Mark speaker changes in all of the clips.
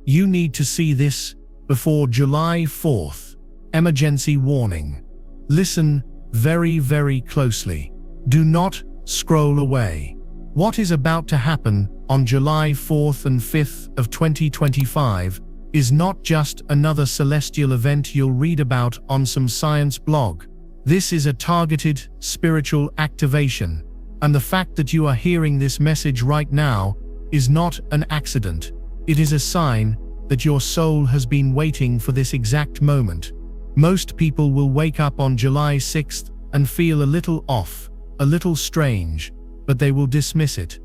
Speaker 1: You need to see this before July 4th. Emergency warning. Listen very, very closely. Do not scroll away. What is about to happen on July 4th and 5th of 2025 is not just another celestial event you'll read about on some science blog. This is a targeted spiritual activation, and the fact that you are hearing this message right now is not an accident. It is a sign that your soul has been waiting for this exact moment. Most people will wake up on July 6th and feel a little off, a little strange, but they will dismiss it.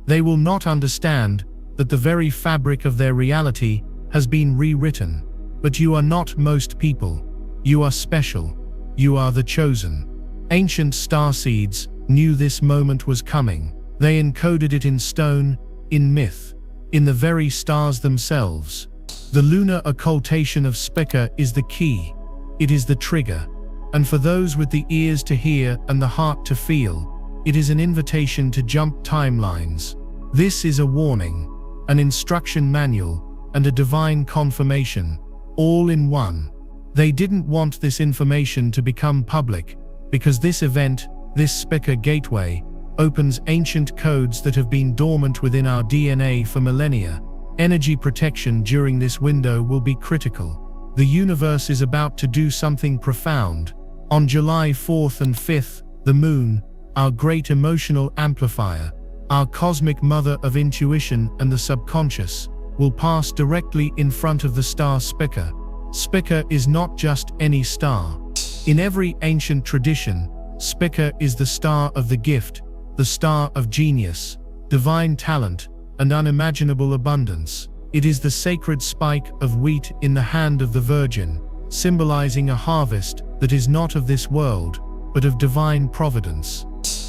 Speaker 1: They will not understand that the very fabric of their reality has been rewritten. But you are not most people. You are special. You are the chosen. Ancient starseeds knew this moment was coming. They encoded it in stone, in myth, in the very stars themselves. The lunar occultation of Spica is the key. It is the trigger. And for those with the ears to hear and the heart to feel, it is an invitation to jump timelines. This is a warning, an instruction manual, and a divine confirmation, all in one. They didn't want this information to become public, because this event, this Spica gateway, opens ancient codes that have been dormant within our DNA for millennia. Energy protection during this window will be critical. The universe is about to do something profound. On July 4th and 5th, the moon, our great emotional amplifier, our cosmic mother of intuition and the subconscious, will pass directly in front of the star Spica. Spica is not just any star. In every ancient tradition, Spica is the star of the gift, the star of genius, divine talent, and unimaginable abundance. It is the sacred spike of wheat in the hand of the Virgin, symbolizing a harvest that is not of this world, but of divine providence.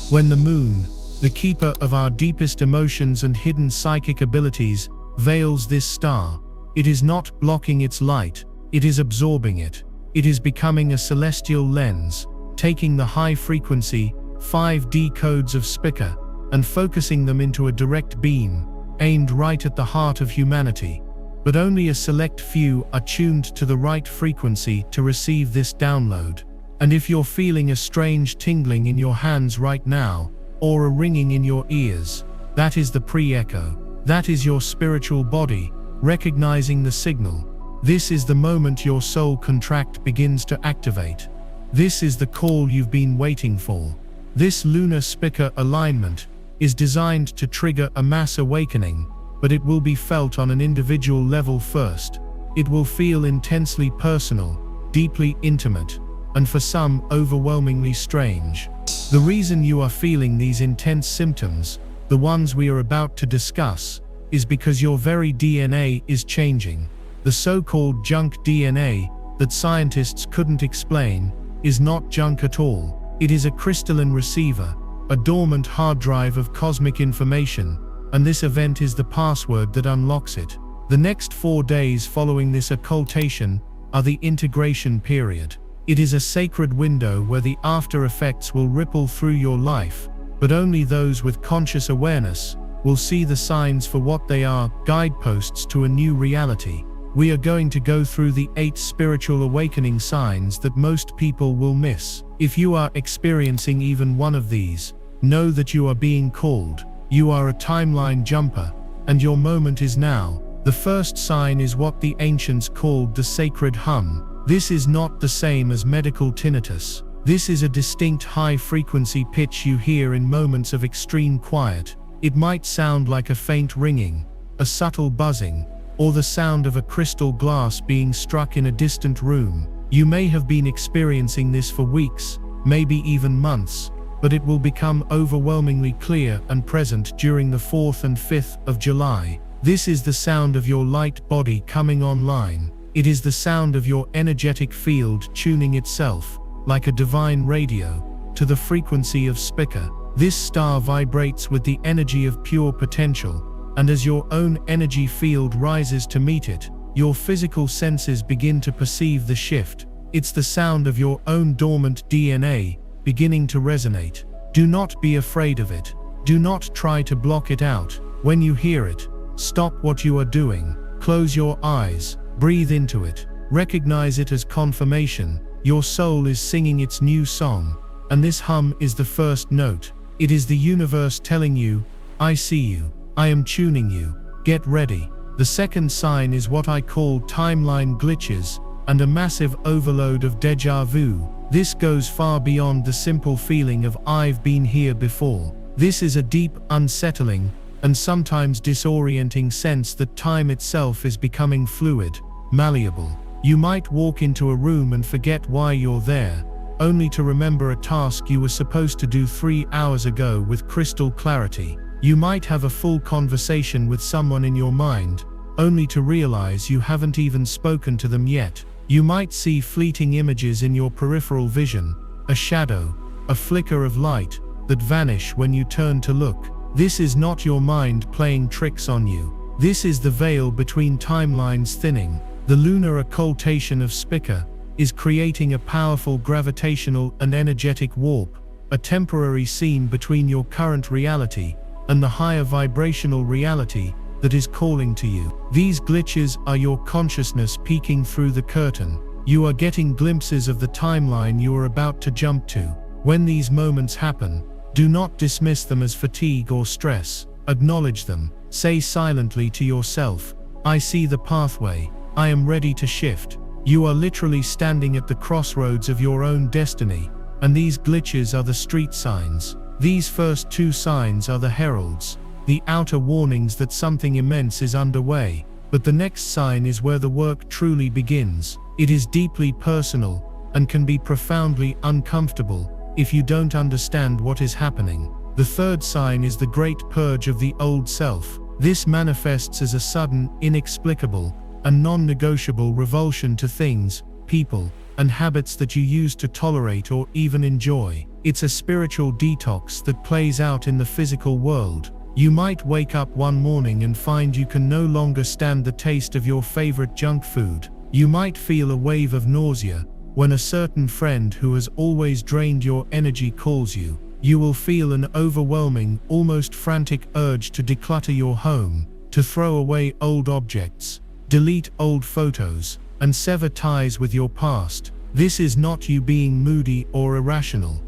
Speaker 1: When the moon, the keeper of our deepest emotions and hidden psychic abilities, veils this star, it is not blocking its light, it is absorbing it. It is becoming a celestial lens, taking the high-frequency, 5D codes of Spica and focusing them into a direct beam, aimed right at the heart of humanity. But only a select few are tuned to the right frequency to receive this download. And if you're feeling a strange tingling in your hands right now, or a ringing in your ears, that is the pre-echo. That is your spiritual body, recognizing the signal. This is the moment your soul contract begins to activate. This is the call you've been waiting for. This lunar Spica alignment is designed to trigger a mass awakening, but it will be felt on an individual level first. It will feel intensely personal, deeply intimate, and for some, overwhelmingly strange. The reason you are feeling these intense symptoms, the ones we are about to discuss, is because your very DNA is changing. The so-called junk DNA that scientists couldn't explain is not junk at all. It is a crystalline receiver, a dormant hard drive of cosmic information, and this event is the password that unlocks it. The next 4 days following this occultation are the integration period. It is a sacred window where the after effects will ripple through your life, but only those with conscious awareness will see the signs for what they are, guideposts to a new reality. We are going to go through the 8 spiritual awakening signs that most people will miss. If you are experiencing even one of these, know that you are being called. You are a timeline jumper, and your moment is now. The first sign is what the ancients called the sacred hum. This is not the same as medical tinnitus. This is a distinct high-frequency pitch you hear in moments of extreme quiet. It might sound like a faint ringing, a subtle buzzing, or the sound of a crystal glass being struck in a distant room. You may have been experiencing this for weeks, maybe even months, but it will become overwhelmingly clear and present during the 4th and 5th of July. This is the sound of your light body coming online. It is the sound of your energetic field tuning itself, like a divine radio, to the frequency of Spica. This star vibrates with the energy of pure potential, and as your own energy field rises to meet it, your physical senses begin to perceive the shift. It's the sound of your own dormant DNA beginning to resonate. Do not be afraid of it. Do not try to block it out. When you hear it, stop what you are doing. Close your eyes, breathe into it, recognize it as confirmation. Your soul is singing its new song, and this hum is the first note. It is the universe telling you, I see you, I am tuning you, get ready. The second sign is what I call timeline glitches and a massive overload of déjà vu. This goes far beyond the simple feeling of I've been here before. This is a deep, unsettling, and sometimes disorienting sense that time itself is becoming fluid, malleable. You might walk into a room and forget why you're there, only to remember a task you were supposed to do 3 hours ago with crystal clarity. You might have a full conversation with someone in your mind, only to realize you haven't even spoken to them yet. You might see fleeting images in your peripheral vision, a shadow, a flicker of light, that vanish when you turn to look. This is not your mind playing tricks on you. This is the veil between timelines thinning. The lunar occultation of Spica is creating a powerful gravitational and energetic warp, a temporary seam between your current reality and the higher vibrational reality that is calling to you. These glitches are your consciousness peeking through the curtain. You are getting glimpses of the timeline you are about to jump to. When these moments happen, do not dismiss them as fatigue or stress. Acknowledge them. Say silently to yourself, I see the pathway. I am ready to shift. You are literally standing at the crossroads of your own destiny, and these glitches are the street signs. These first 2 signs are the heralds, the outer warnings that something immense is underway, but the next sign is where the work truly begins. It is deeply personal and can be profoundly uncomfortable if you don't understand what is happening. The third sign is the great purge of the old self. This manifests as a sudden, inexplicable, and non-negotiable revulsion to things, people, and habits that you used to tolerate or even enjoy. It's a spiritual detox that plays out in the physical world. You might wake up one morning and find you can no longer stand the taste of your favorite junk food. You might feel a wave of nausea when a certain friend who has always drained your energy calls you. You will feel an overwhelming, almost frantic urge to declutter your home, to throw away old objects, delete old photos, and sever ties with your past. This is not you being moody or irrational.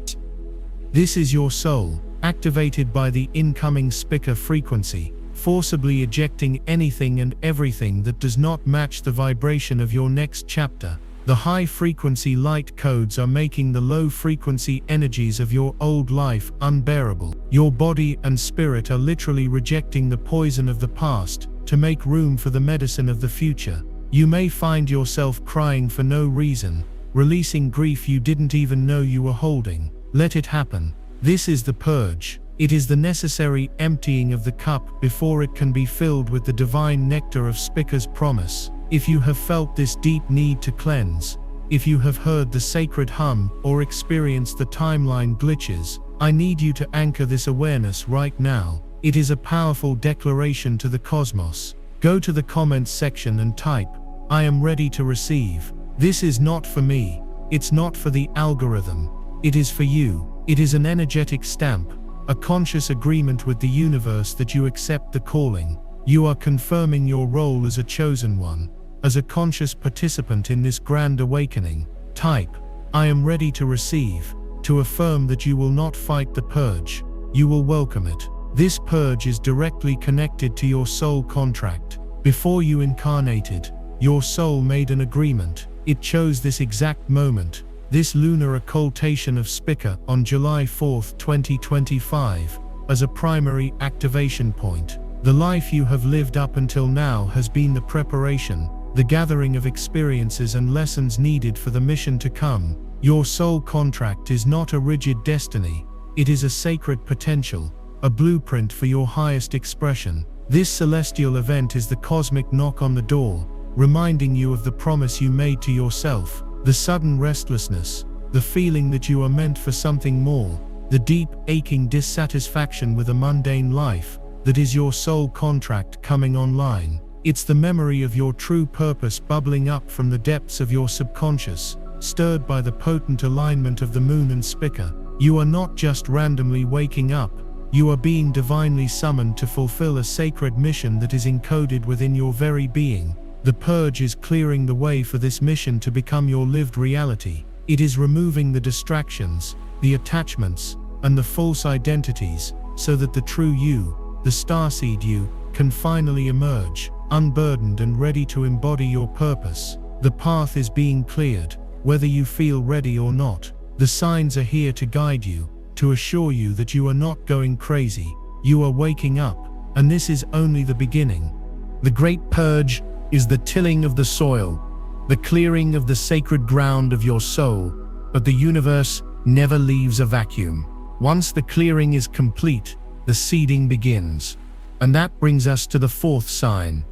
Speaker 1: This is your soul, activated by the incoming Spica frequency, forcibly ejecting anything and everything that does not match the vibration of your next chapter. The high-frequency light codes are making the low-frequency energies of your old life unbearable. Your body and spirit are literally rejecting the poison of the past to make room for the medicine of the future. You may find yourself crying for no reason, releasing grief you didn't even know you were holding. Let it happen. This is the purge. It is the necessary emptying of the cup before it can be filled with the divine nectar of Spica's promise. If you have felt this deep need to cleanse, if you have heard the sacred hum or experienced the timeline glitches, I need you to anchor this awareness right now. It is a powerful declaration to the cosmos. Go to the comments section and type, I am ready to receive. This is not for me. It's not for the algorithm. It is for you. It is an energetic stamp, a conscious agreement with the universe that you accept the calling. You are confirming your role as a chosen one, as a conscious participant in this grand awakening. Type, I am ready to receive, to affirm that you will not fight the purge. You will welcome it. This purge is directly connected to your soul contract. Before you incarnated, your soul made an agreement. It chose this exact moment, this lunar occultation of Spica on July 4, 2025, as a primary activation point. The life you have lived up until now has been the preparation, the gathering of experiences and lessons needed for the mission to come. Your soul contract is not a rigid destiny. It is a sacred potential, a blueprint for your highest expression. This celestial event is the cosmic knock on the door, reminding you of the promise you made to yourself. The sudden restlessness, the feeling that you are meant for something more, the deep, aching dissatisfaction with a mundane life, that is your soul contract coming online. It's the memory of your true purpose bubbling up from the depths of your subconscious, stirred by the potent alignment of the moon and Spica. You are not just randomly waking up. You are being divinely summoned to fulfill a sacred mission that is encoded within your very being. The purge is clearing the way for this mission to become your lived reality. It is removing the distractions, the attachments, and the false identities, so that the true you, the starseed you, can finally emerge, unburdened and ready to embody your purpose. The path is being cleared, whether you feel ready or not. The signs are here to guide you, to assure you that you are not going crazy. You are waking up, and this is only the beginning. The Great Purge is the tilling of the soil, the clearing of the sacred ground of your soul, but the universe never leaves a vacuum. Once the clearing is complete, the seeding begins. And that brings us to the fourth sign,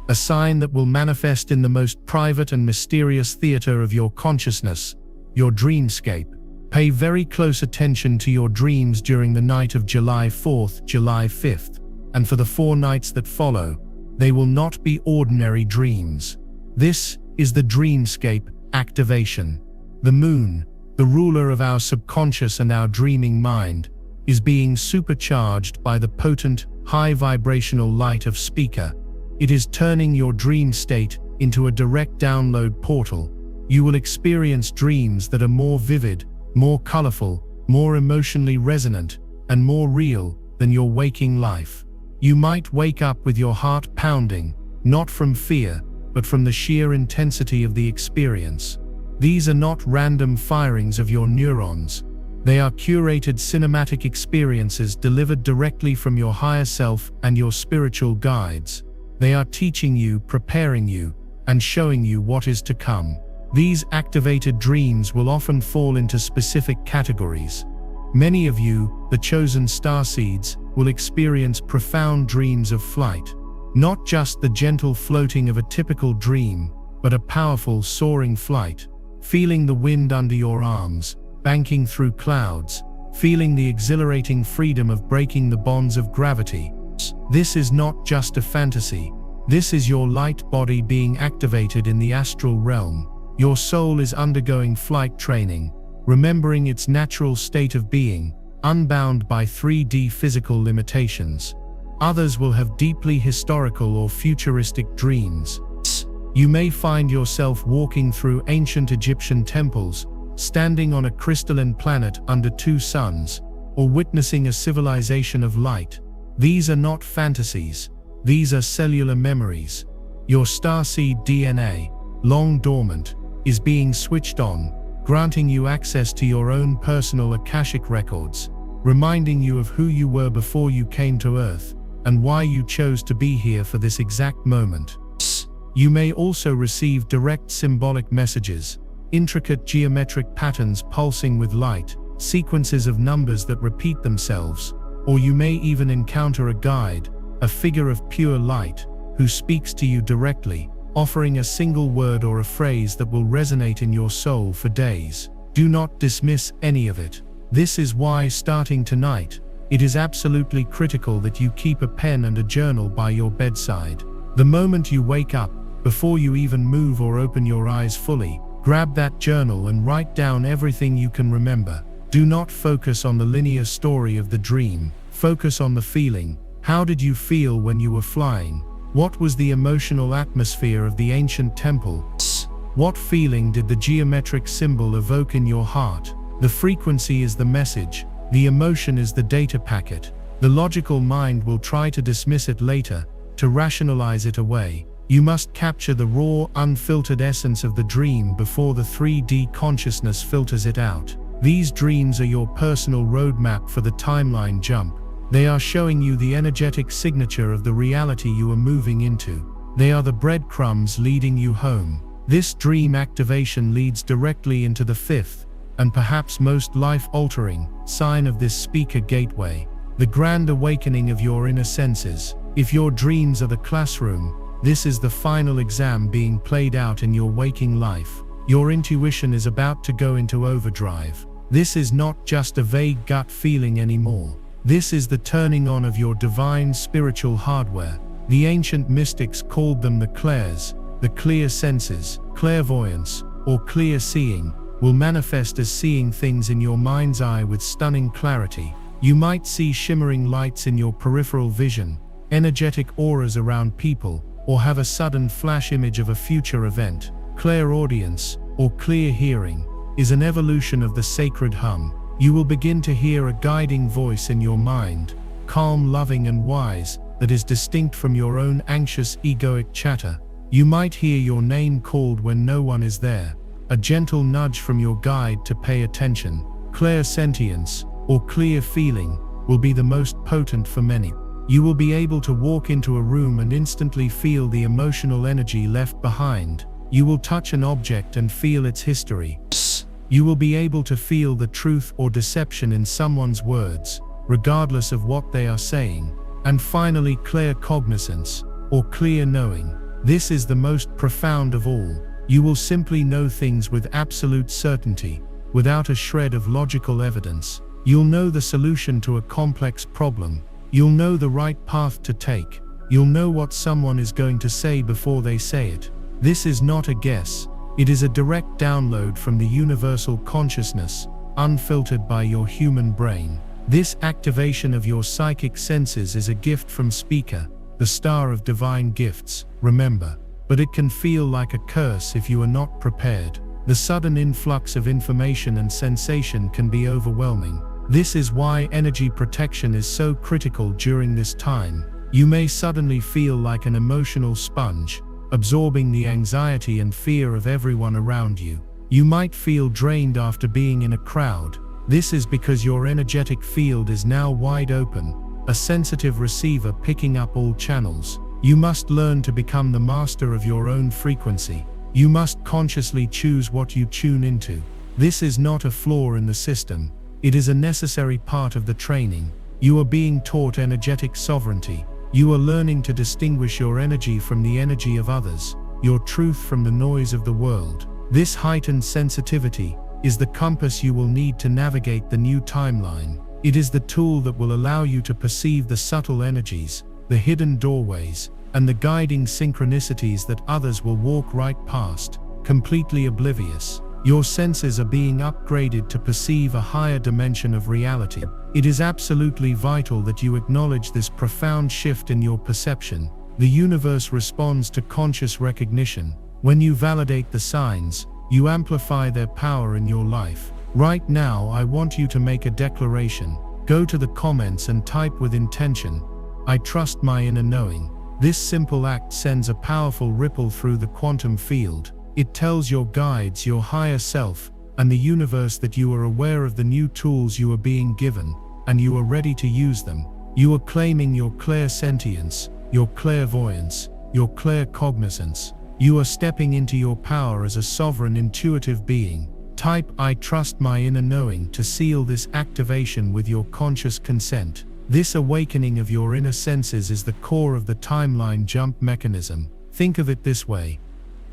Speaker 1: a sign that will manifest in the most private and mysterious theater of your consciousness, your dreamscape. Pay very close attention to your dreams during the night of July 4th, July 5th, and for the 4 nights that follow. They will not be ordinary dreams. This is the dreamscape activation. The moon, the ruler of our subconscious and our dreaming mind, is being supercharged by the potent, high vibrational light of Spica. It is turning your dream state into a direct download portal. You will experience dreams that are more vivid, more colorful, more emotionally resonant, and more real than your waking life. You might wake up with your heart pounding, not from fear, but from the sheer intensity of the experience. These are not random firings of your neurons. They are curated cinematic experiences delivered directly from your higher self and your spiritual guides. They are teaching you, preparing you, and showing you what is to come. These activated dreams will often fall into specific categories. Many of you, the chosen starseeds, will experience profound dreams of flight. Not just the gentle floating of a typical dream, but a powerful soaring flight. Feeling the wind under your arms, banking through clouds, feeling the exhilarating freedom of breaking the bonds of gravity. This is not just a fantasy. This is your light body being activated in the astral realm. Your soul is undergoing flight training, remembering its natural state of being, unbound by 3D physical limitations. Others will have deeply historical or futuristic dreams. You may find yourself walking through ancient Egyptian temples, standing on a crystalline planet under 2 suns, or witnessing a civilization of light. These are not fantasies. These are cellular memories. Your starseed DNA, long dormant, is being switched on, granting you access to your own personal Akashic records, reminding you of who you were before you came to Earth, and why you chose to be here for this exact moment. You may also receive direct symbolic messages, intricate geometric patterns pulsing with light, sequences of numbers that repeat themselves, or you may even encounter a guide, a figure of pure light, who speaks to you directly, offering a single word or a phrase that will resonate in your soul for days. Do not dismiss any of it. This is why, starting tonight, it is absolutely critical that you keep a pen and a journal by your bedside. The moment you wake up, before you even move or open your eyes fully, grab that journal and write down everything you can remember. Do not focus on the linear story of the dream. Focus on the feeling. How did you feel when you were flying? What was the emotional atmosphere of the ancient temple? What feeling did the geometric symbol evoke in your heart? The frequency is the message. The emotion is the data packet. The logical mind will try to dismiss it later, to rationalize it away. You must capture the raw, unfiltered essence of the dream before the 3D consciousness filters it out. These dreams are your personal roadmap for the timeline jump. They are showing you the energetic signature of the reality you are moving into. They are the breadcrumbs leading you home. This dream activation leads directly into the 5th, and perhaps most life-altering, sign of this Spica gateway, the grand awakening of your inner senses. If your dreams are the classroom, this is the final exam being played out in your waking life. Your intuition is about to go into overdrive. This is not just a vague gut feeling anymore. This is the turning on of your divine spiritual hardware. The ancient mystics called them the clairs, the clear senses. Clairvoyance, or clear seeing, will manifest as seeing things in your mind's eye with stunning clarity. You might see shimmering lights in your peripheral vision, energetic auras around people, or have a sudden flash image of a future event. Clairaudience, or clear hearing, is an evolution of the sacred hum. You will begin to hear a guiding voice in your mind, calm, loving, and wise, that is distinct from your own anxious, egoic chatter. You might hear your name called when no one is there, a gentle nudge from your guide to pay attention. Clairsentience, or clear feeling, will be the most potent for many. You will be able to walk into a room and instantly feel the emotional energy left behind. You will touch an object and feel its history. You will be able to feel the truth or deception in someone's words, regardless of what they are saying. And finally, claircognizance, or clear knowing. This is the most profound of all. You will simply know things with absolute certainty, without a shred of logical evidence. You'll know the solution to a complex problem. You'll know the right path to take. You'll know what someone is going to say before they say it. This is not a guess. It is a direct download from the universal consciousness, unfiltered by your human brain. This activation of your psychic senses is a gift from Spica, the star of divine gifts, remember. But it can feel like a curse if you are not prepared. The sudden influx of information and sensation can be overwhelming. This is why energy protection is so critical during this time. You may suddenly feel like an emotional sponge, absorbing the anxiety and fear of everyone around you. You might feel drained after being in a crowd. This is because your energetic field is now wide open, a sensitive receiver picking up all channels. You must learn to become the master of your own frequency. You must consciously choose what you tune into. This is not a flaw in the system. It is a necessary part of the training. You are being taught energetic sovereignty. You are learning to distinguish your energy from the energy of others, your truth from the noise of the world. This heightened sensitivity is the compass you will need to navigate the new timeline. It is the tool that will allow you to perceive the subtle energies, the hidden doorways, and the guiding synchronicities that others will walk right past, completely oblivious. Your senses are being upgraded to perceive a higher dimension of reality. It is absolutely vital that you acknowledge this profound shift in your perception. The universe responds to conscious recognition. When you validate the signs, you amplify their power in your life. Right now, I want you to make a declaration. Go to the comments and type with intention, "I trust my inner knowing." This simple act sends a powerful ripple through the quantum field. It tells your guides, your higher self, and the universe that you are aware of the new tools you are being given, and you are ready to use them. You are claiming your clairsentience, your clairvoyance, your claircognizance. You are stepping into your power as a sovereign, intuitive being. Type "I trust my inner knowing" to seal this activation with your conscious consent. This awakening of your inner senses is the core of the timeline jump mechanism. Think of it this way.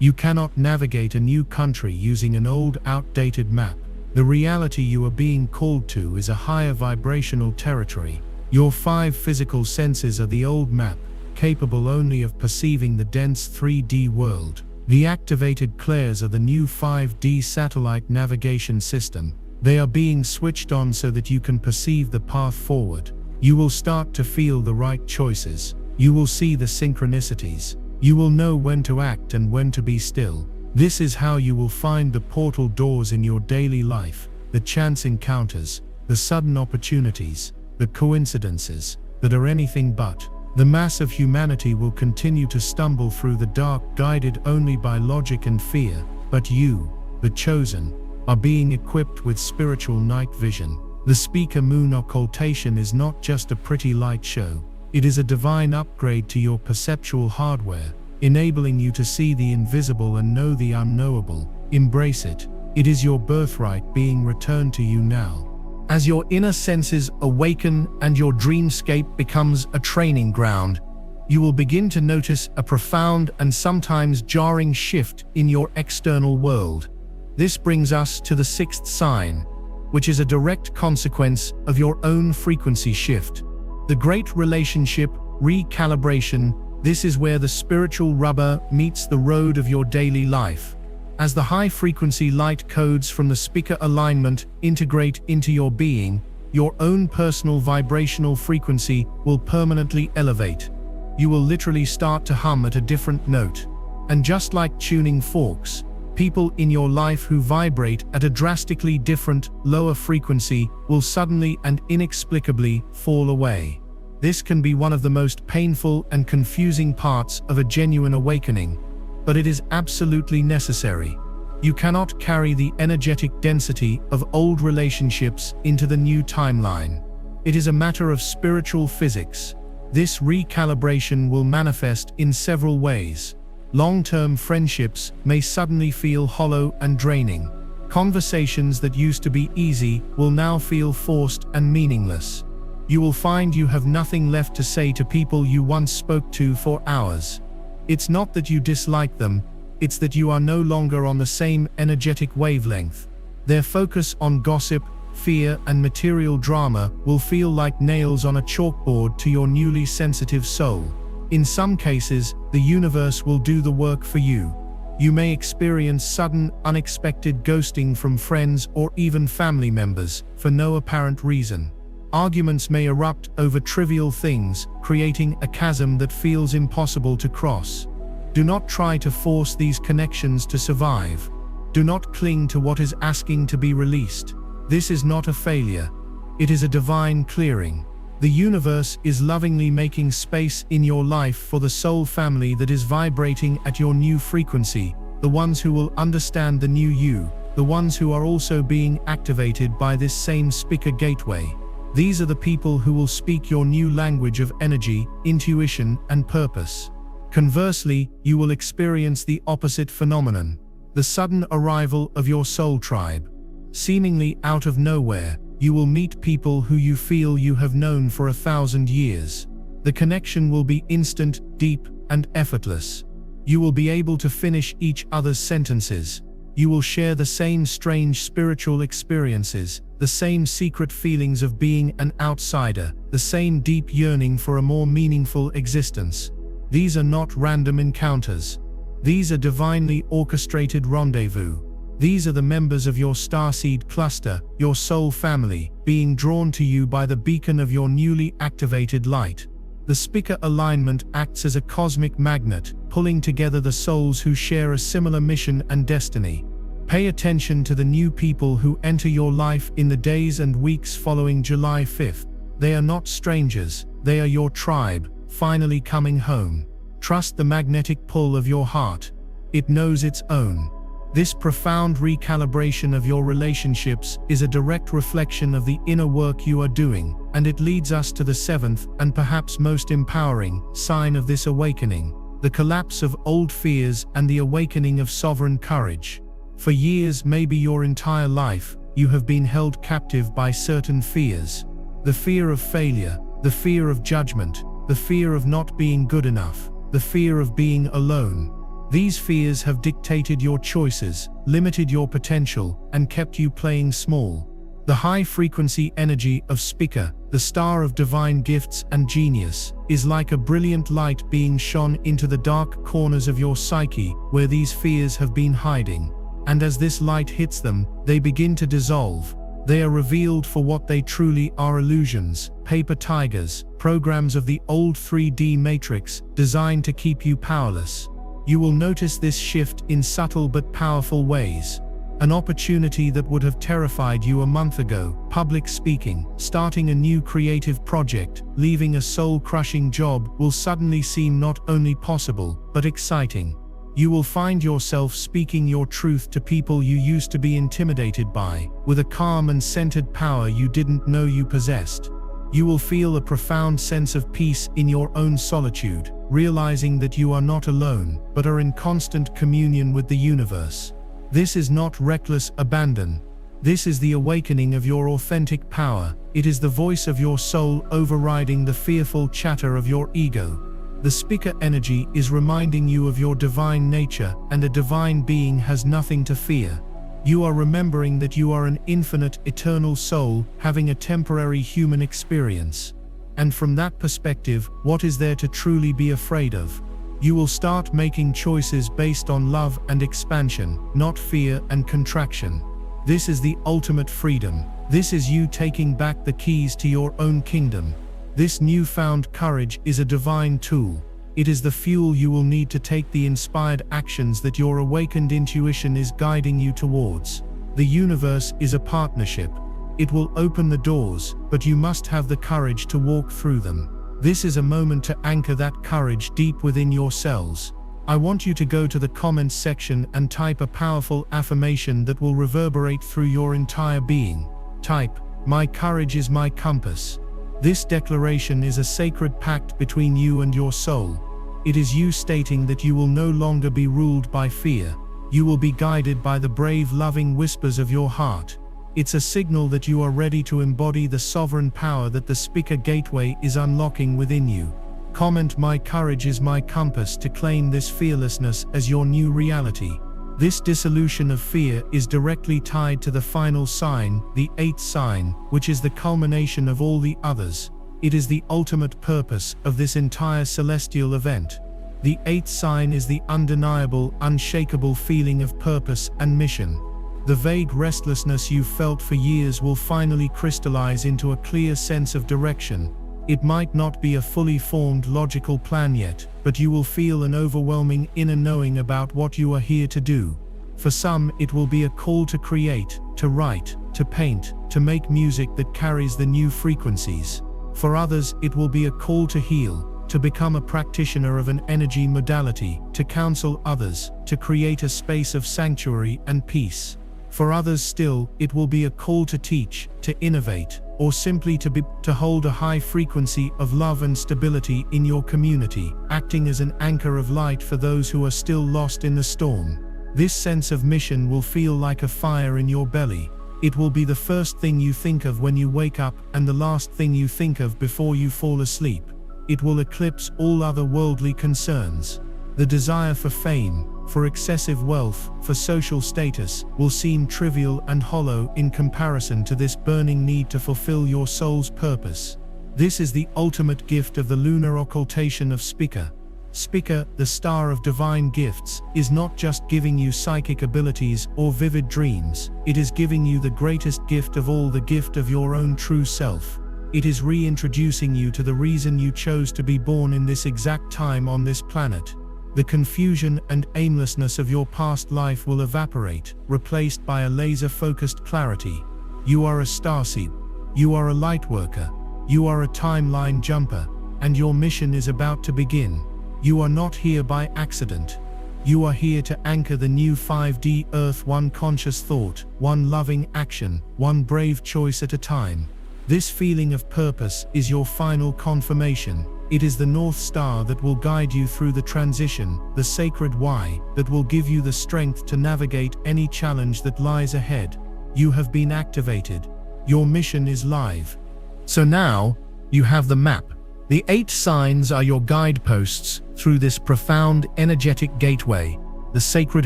Speaker 1: You cannot navigate a new country using an old, outdated map. The reality you are being called to is a higher vibrational territory. Your 5 physical senses are the old map, capable only of perceiving the dense 3D world. The activated clairs are the new 5D satellite navigation system. They are being switched on so that you can perceive the path forward. You will start to feel the right choices. You will see the synchronicities. You will know when to act and when to be still. This is how you will find the portal doors in your daily life, the chance encounters, the sudden opportunities, the coincidences that are anything but. The mass of humanity will continue to stumble through the dark, guided only by logic and fear, but you, the chosen, are being equipped with spiritual night vision. The Spica moon occultation is not just a pretty light show. It is a divine upgrade to your perceptual hardware, enabling you to see the invisible and know the unknowable. Embrace it. It is your birthright being returned to you now. As your inner senses awaken and your dreamscape becomes a training ground, you will begin to notice a profound and sometimes jarring shift in your external world. This brings us to the 6th sign, which is a direct consequence of your own frequency shift. The great relationship, recalibration. This is where the spiritual rubber meets the road of your daily life. As the high-frequency light codes from the Spica alignment integrate into your being, your own personal vibrational frequency will permanently elevate. You will literally start to hum at a different note. And just like tuning forks, people in your life who vibrate at a drastically different, lower frequency will suddenly and inexplicably fall away. This can be one of the most painful and confusing parts of a genuine awakening, but it is absolutely necessary. You cannot carry the energetic density of old relationships into the new timeline. It is a matter of spiritual physics. This recalibration will manifest in several ways. Long-term friendships may suddenly feel hollow and draining. Conversations that used to be easy will now feel forced and meaningless. You will find you have nothing left to say to people you once spoke to for hours. It's not that you dislike them, it's that you are no longer on the same energetic wavelength. Their focus on gossip, fear, and material drama will feel like nails on a chalkboard to your newly sensitive soul. In some cases, the universe will do the work for you. You may experience sudden, unexpected ghosting from friends or even family members for no apparent reason. Arguments may erupt over trivial things, creating a chasm that feels impossible to cross. Do not try to force these connections to survive. Do not cling to what is asking to be released. This is not a failure. It is a divine clearing. The universe is lovingly making space in your life for the soul family that is vibrating at your new frequency, the ones who will understand the new you, the ones who are also being activated by this same Spica gateway. These are the people who will speak your new language of energy, intuition, and purpose. Conversely, you will experience the opposite phenomenon, the sudden arrival of your soul tribe. Seemingly out of nowhere, you will meet people who you feel you have known for 1,000 years. The connection will be instant, deep, and effortless. You will be able to finish each other's sentences. You will share the same strange spiritual experiences, the same secret feelings of being an outsider, the same deep yearning for a more meaningful existence. These are not random encounters. These are divinely orchestrated rendezvous. These are the members of your starseed cluster, your soul family, being drawn to you by the beacon of your newly activated light. The Spica alignment acts as a cosmic magnet, pulling together the souls who share a similar mission and destiny. Pay attention to the new people who enter your life in the days and weeks following July 5th. They are not strangers, they are your tribe, finally coming home. Trust the magnetic pull of your heart. It knows its own. This profound recalibration of your relationships is a direct reflection of the inner work you are doing, and it leads us to the seventh, and perhaps most empowering, sign of this awakening: the collapse of old fears and the awakening of sovereign courage. For years, maybe your entire life, you have been held captive by certain fears. The fear of failure, the fear of judgment, the fear of not being good enough, the fear of being alone. These fears have dictated your choices, limited your potential, and kept you playing small. The high-frequency energy of Spica, the star of divine gifts and genius, is like a brilliant light being shone into the dark corners of your psyche where these fears have been hiding. And as this light hits them, they begin to dissolve. They are revealed for what they truly are: illusions, paper tigers, programs of the old 3D matrix designed to keep you powerless. You will notice this shift in subtle but powerful ways. An opportunity that would have terrified you a month ago, public speaking, starting a new creative project, leaving a soul-crushing job, will suddenly seem not only possible, but exciting. You will find yourself speaking your truth to people you used to be intimidated by, with a calm and centered power you didn't know you possessed. You will feel a profound sense of peace in your own solitude, realizing that you are not alone, but are in constant communion with the universe. This is not reckless abandon. This is the awakening of your authentic power. It is the voice of your soul overriding the fearful chatter of your ego. The Spica energy is reminding you of your divine nature, and a divine being has nothing to fear. You are remembering that you are an infinite, eternal soul, having a temporary human experience. And from that perspective, what is there to truly be afraid of? You will start making choices based on love and expansion, not fear and contraction. This is the ultimate freedom. This is you taking back the keys to your own kingdom. This newfound courage is a divine tool. It is the fuel you will need to take the inspired actions that your awakened intuition is guiding you towards. The universe is a partnership. It will open the doors, but you must have the courage to walk through them. This is a moment to anchor that courage deep within your cells. I want you to go to the comments section and type a powerful affirmation that will reverberate through your entire being. Type, "My courage is my compass." This declaration is a sacred pact between you and your soul. It is you stating that you will no longer be ruled by fear. You will be guided by the brave, loving whispers of your heart. It's a signal that you are ready to embody the sovereign power that the Spica gateway is unlocking within you. Comment, "My courage is my compass," to claim this fearlessness as your new reality. This dissolution of fear is directly tied to the final sign, the 8th sign, which is the culmination of all the others. It is the ultimate purpose of this entire celestial event. The 8th sign is the undeniable, unshakable feeling of purpose and mission. The vague restlessness you've felt for years will finally crystallize into a clear sense of direction. It might not be a fully formed logical plan yet, but you will feel an overwhelming inner knowing about what you are here to do. For some, it will be a call to create, to write, to paint, to make music that carries the new frequencies. For others, it will be a call to heal, to become a practitioner of an energy modality, to counsel others, to create a space of sanctuary and peace. For others still, it will be a call to teach, to innovate, or simply to hold a high frequency of love and stability in your community, acting as an anchor of light for those who are still lost in the storm. This sense of mission will feel like a fire in your belly. It will be the first thing you think of when you wake up and the last thing you think of before you fall asleep. It will eclipse all other worldly concerns. The desire for fame, for excessive wealth, for social status, will seem trivial and hollow in comparison to this burning need to fulfill your soul's purpose. This is the ultimate gift of the lunar occultation of Spica. Spica, the star of divine gifts, is not just giving you psychic abilities or vivid dreams. It is giving you the greatest gift of all, the gift of your own true self. It is reintroducing you to the reason you chose to be born in this exact time on this planet. The confusion and aimlessness of your past life will evaporate, replaced by a laser-focused clarity. You are a starseed. You are a lightworker. You are a timeline jumper, and your mission is about to begin. You are not here by accident. You are here to anchor the new 5D Earth, one conscious thought, one loving action, one brave choice at a time. This feeling of purpose is your final confirmation. It is the North Star that will guide you through the transition, the sacred why that will give you the strength to navigate any challenge that lies ahead. You have been activated. Your mission is live. So now, you have the map. The 8 signs are your guideposts through this profound energetic gateway, the sacred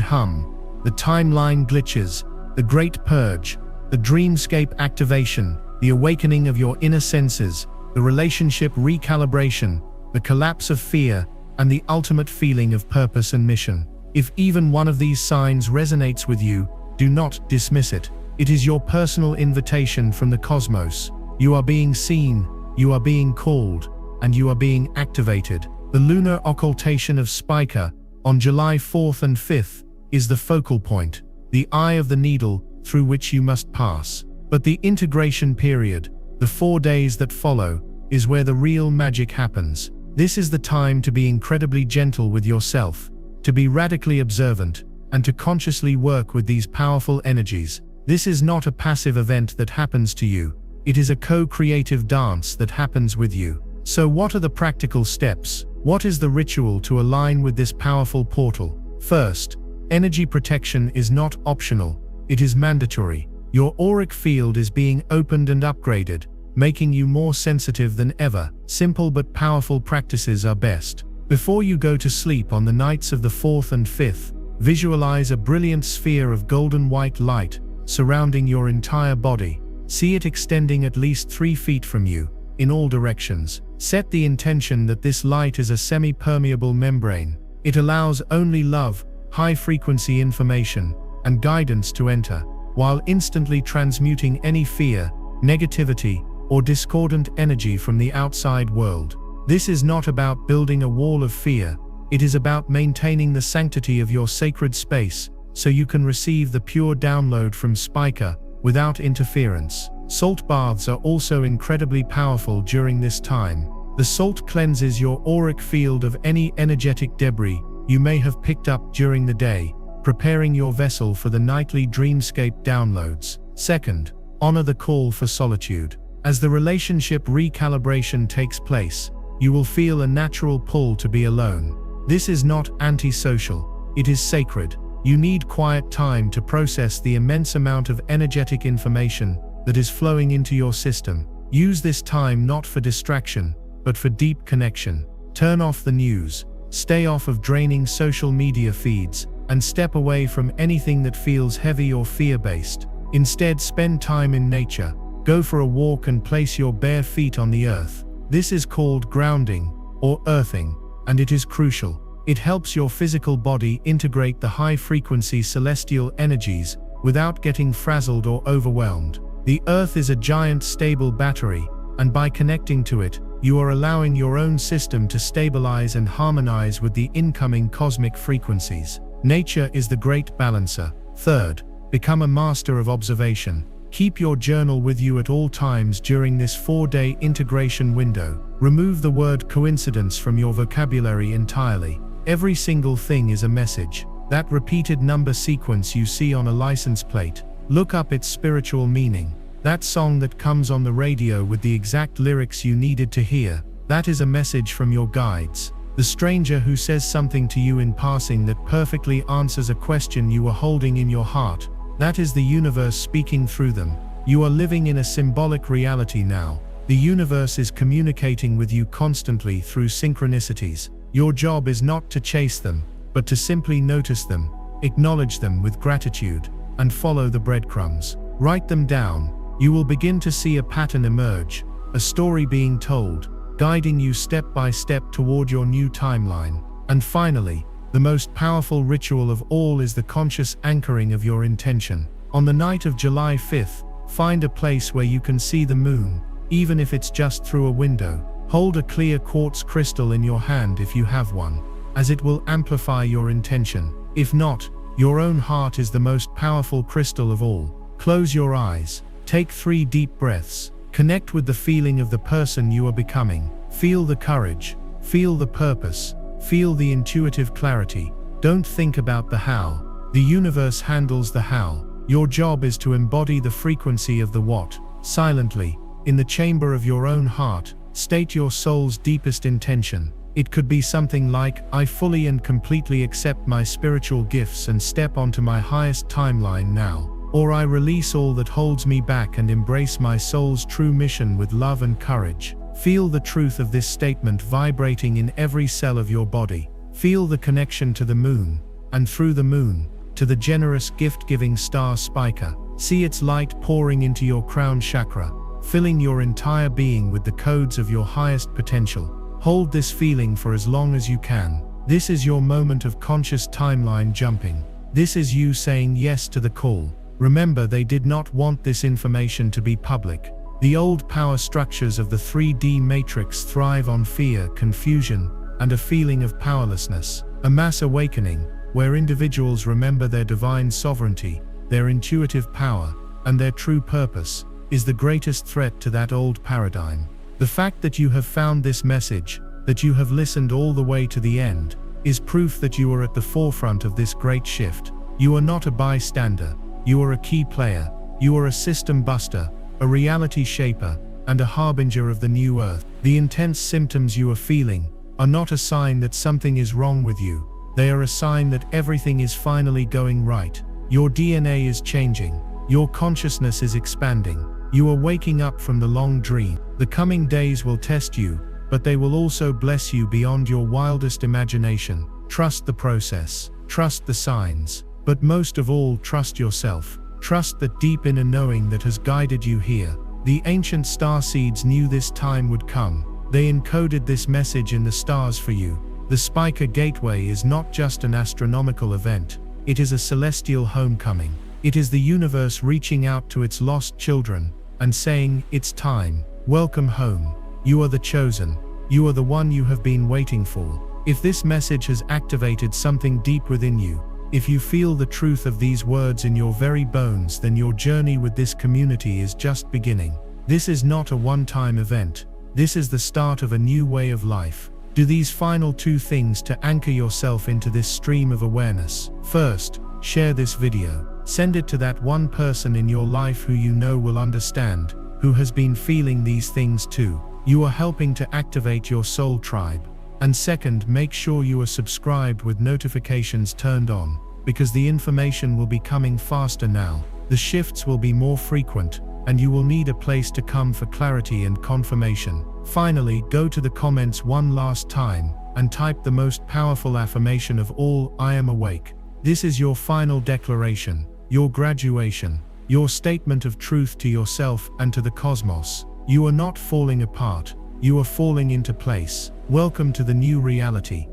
Speaker 1: hum, the timeline glitches, the great purge, the dreamscape activation, the awakening of your inner senses, the relationship recalibration, the collapse of fear, and the ultimate feeling of purpose and mission. If even one of these signs resonates with you, do not dismiss it. It is your personal invitation from the cosmos. You are being seen, you are being called, and you are being activated. The lunar occultation of Spica, on July 4th and 5th, is the focal point, the eye of the needle through which you must pass. But the integration period, the 4 days that follow, is where the real magic happens. This is the time to be incredibly gentle with yourself, to be radically observant, and to consciously work with these powerful energies. This is not a passive event that happens to you. It is a co-creative dance that happens with you. So what are the practical steps? What is the ritual to align with this powerful portal? First, energy protection is not optional. It is mandatory. Your auric field is being opened and upgraded, making you more sensitive than ever. Simple but powerful practices are best. Before you go to sleep on the nights of the 4th and 5th, visualize a brilliant sphere of golden white light surrounding your entire body. See it extending at least 3 feet from you, in all directions. Set the intention that this light is a semi-permeable membrane. It allows only love, high-frequency information, and guidance to enter. while instantly transmuting any fear, negativity, or discordant energy from the outside world. This is not about building a wall of fear, it is about maintaining the sanctity of your sacred space, so you can receive the pure download from Spica, without interference. Salt baths are also incredibly powerful during this time. The salt cleanses your auric field of any energetic debris you may have picked up during the day, preparing your vessel for the nightly Dreamscape downloads. Second, honor the call for solitude. As the relationship recalibration takes place, you will feel a natural pull to be alone. This is not antisocial, it is sacred. You need quiet time to process the immense amount of energetic information that is flowing into your system. Use this time not for distraction, but for deep connection. Turn off the news, stay off of draining social media feeds, and step away from anything that feels heavy or fear-based. Instead, spend time in nature. Go for a walk and place your bare feet on the earth. This is called grounding, or earthing, and it is crucial. It helps your physical body integrate the high-frequency celestial energies without getting frazzled or overwhelmed. The earth is a giant stable battery, and by connecting to it, you are allowing your own system to stabilize and harmonize with the incoming cosmic frequencies. Nature is the great balancer. Third, become a master of observation. Keep your journal with you at all times during this 4-day integration window. Remove the word coincidence from your vocabulary entirely. Every single thing is a message. That repeated number sequence you see on a license plate, look up its spiritual meaning. That song that comes on the radio with the exact lyrics you needed to hear, that is a message from your guides. The stranger who says something to you in passing that perfectly answers a question you were holding in your heart, that is the universe speaking through them. You are living in a symbolic reality now. The universe is communicating with you constantly through synchronicities. Your job is not to chase them, but to simply notice them, acknowledge them with gratitude, and follow the breadcrumbs. Write them down. You will begin to see a pattern emerge, a story being told, guiding you step by step toward your new timeline. And finally, the most powerful ritual of all is the conscious anchoring of your intention. On the night of July 5th, find a place where you can see the moon, even if it's just through a window. Hold a clear quartz crystal in your hand if you have one, as it will amplify your intention. If not, your own heart is the most powerful crystal of all. Close your eyes. Take 3 deep breaths. Connect with the feeling of the person you are becoming. Feel the courage. Feel the purpose. Feel the intuitive clarity. Don't think about the how. The universe handles the how. Your job is to embody the frequency of the what. Silently, in the chamber of your own heart, state your soul's deepest intention. It could be something like, I fully and completely accept my spiritual gifts and step onto my highest timeline now. Or I release all that holds me back and embrace my soul's true mission with love and courage. Feel the truth of this statement vibrating in every cell of your body. Feel the connection to the moon, and through the moon, to the generous gift-giving star Spica. See its light pouring into your crown chakra, filling your entire being with the codes of your highest potential. Hold this feeling for as long as you can. This is your moment of conscious timeline jumping. This is you saying yes to the call. Remember, they did not want this information to be public. The old power structures of the 3D matrix thrive on fear, confusion, and a feeling of powerlessness. A mass awakening, where individuals remember their divine sovereignty, their intuitive power, and their true purpose, is the greatest threat to that old paradigm. The fact that you have found this message, that you have listened all the way to the end, is proof that you are at the forefront of this great shift. You are not a bystander. You are a key player. You are a system buster, a reality shaper, and a harbinger of the new earth. The intense symptoms you are feeling are not a sign that something is wrong with you. They are a sign that everything is finally going right. Your DNA is changing. Your consciousness is expanding. You are waking up from the long dream. The coming days will test you, but they will also bless you beyond your wildest imagination. Trust the process. Trust the signs. But most of all, trust yourself. Trust that deep inner knowing that has guided you here. The ancient starseeds knew this time would come. They encoded this message in the stars for you. The Spica Gateway is not just an astronomical event. It is a celestial homecoming. It is the universe reaching out to its lost children and saying, it's time. Welcome home. You are the chosen. You are the one you have been waiting for. If this message has activated something deep within you, if you feel the truth of these words in your very bones, then your journey with this community is just beginning. This is not a one-time event. This is the start of a new way of life. Do these final 2 things to anchor yourself into this stream of awareness. First, share this video. Send it to that one person in your life who you know will understand, who has been feeling these things too. You are helping to activate your soul tribe. And second, make sure you are subscribed with notifications turned on, because the information will be coming faster now. The shifts will be more frequent, and you will need a place to come for clarity and confirmation. Finally, go to the comments one last time and type the most powerful affirmation of all, I am awake. This is your final declaration, your graduation, your statement of truth to yourself and to the cosmos. You are not falling apart, you are falling into place. Welcome to the new reality.